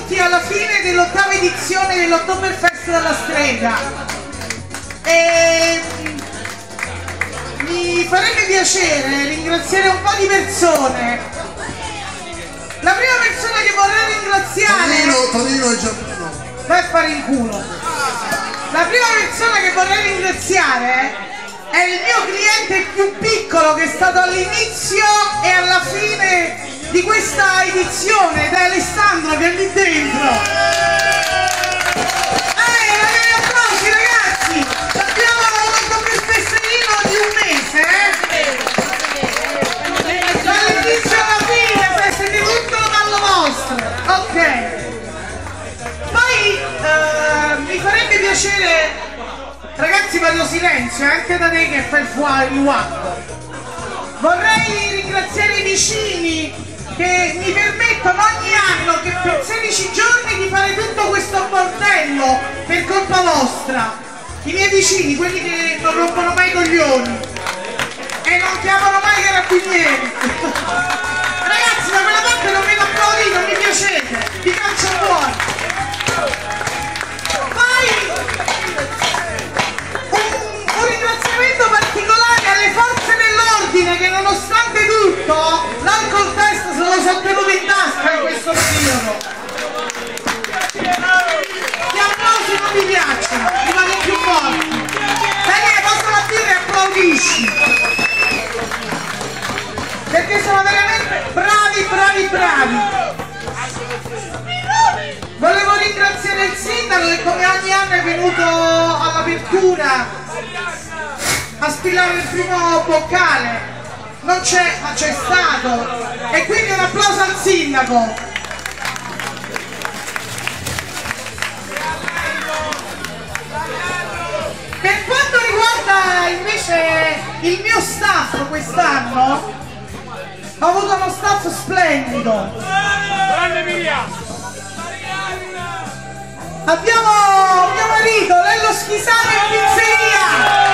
giunti alla fine dell'8ª edizione dell'Oktoberfest della Strega e mi farebbe piacere ringraziare un po' di persone. La prima persona che vorrei ringraziare... Tonino e Giappino. Vai a fare in culo. La prima persona che vorrei ringraziare è il mio cliente più piccolo che è stato all'inizio e alla fine di questa edizione, ed è Alessandro che è lì dentro. Applausi ragazzi! Abbiamo un festino di un mese, dall'inizio alla fine, siete tutto dallo vostro. Ok. Poi mi farebbe piacere, ragazzi, vado silenzio, anche da te che fai il guappo. Vorrei ringraziare i vicini che mi permettono ogni anno che per 16 giorni di fare tutto questo bordello per colpa vostra. I miei vicini, quelli che non rompono mai i coglioni e non chiamano mai i carabinieri. Ragazzi, da quella parte non vedo applaudito, non mi piacete, vi calcio fuori. Poi un ringraziamento particolare alle forze dell'ordine che nonostante tutto l'alcol test se lo sono tenuto in tasca in questo periodo. Gli applausi non mi piacciono, mi vanno più forti. Daniele, passa la birra e applaudisci. Perché sono veramente bravi. Volevo ringraziare il sindaco che come ogni anno è venuto all'apertura a spillare il primo boccale. Non c'è, ma c'è stato, e quindi un applauso al sindaco. Per quanto riguarda invece il mio staff quest'anno, ho avuto uno staff splendido. Abbiamo mio marito, Lello Schisano in pizzeria.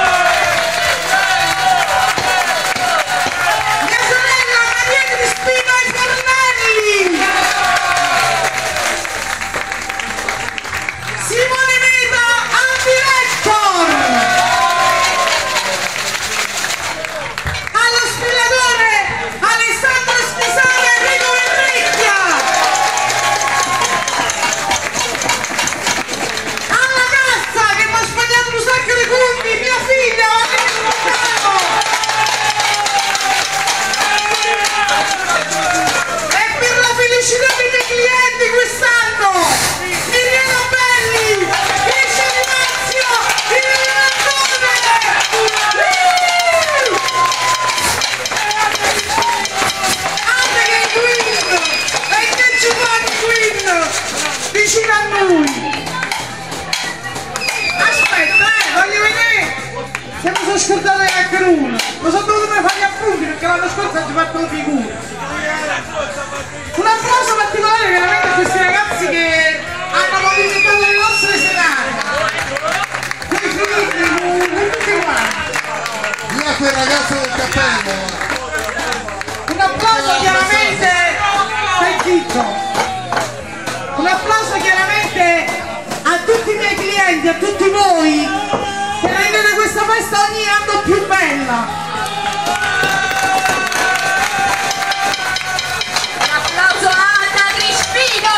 Vicino a noi. Aspetta, voglio vedere se mi sono scordato anche uno. Lo sono dovuto fare gli appunti perché l'anno scorso ho fatto le figure. Un applauso particolare veramente a questi ragazzi che hanno movimentato le nostre serate. Quei figli, tutti quanti. Io a quel ragazzo del cappello. Un applauso chiaramente per Chicco. Un applauso chiaramente a tutti i miei clienti, a tutti voi che rendete questa festa ogni anno più bella. Un applauso a Anna Crispino!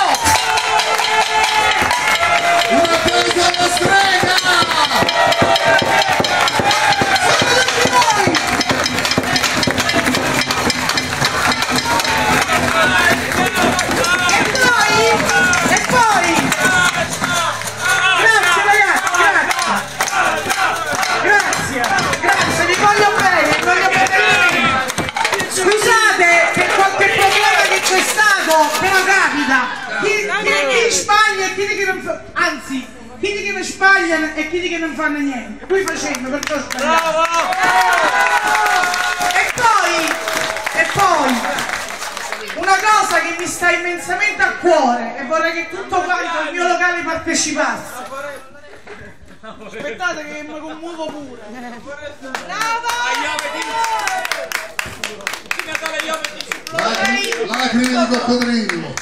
Un applauso alla Strega! Però capita, chi sbaglia e chi che non fa, anzi, chi che non sbagliano e chi che non fanno niente. Lui facendo, perciò sbagliamo. E poi, una cosa che mi sta immensamente a cuore e vorrei che tutto quanto il mio locale partecipasse. Aspettate che mi commuovo pure. Bravo! Lacrime di coccodrillo.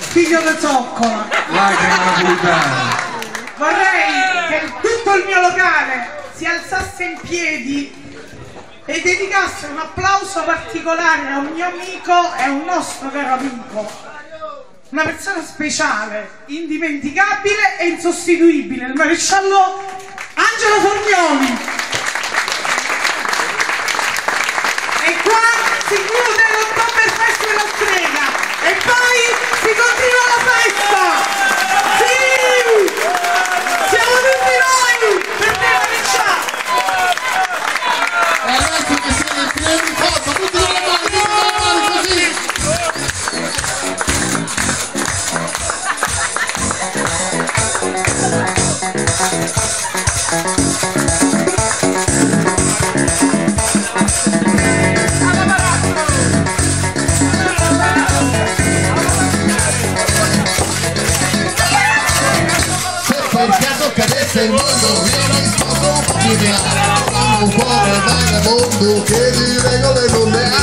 figlio di zoccola. Vorrei che tutto il mio locale si alzasse in piedi e dedicasse un applauso particolare a un mio amico e a un nostro caro amico, una persona speciale, indimenticabile e insostituibile, il maresciallo Angelo Formioli. E qua si chiude l'Oktoberfest della Strega e poi si continua la festa. Sì! Siamo tutti noi per te, maresciallo. E adesso che siete in piedi, forza, tutti con le mani così. Pensato che adesso il mondo viene in poco, un cuore vagabondo che di regole non ne ha.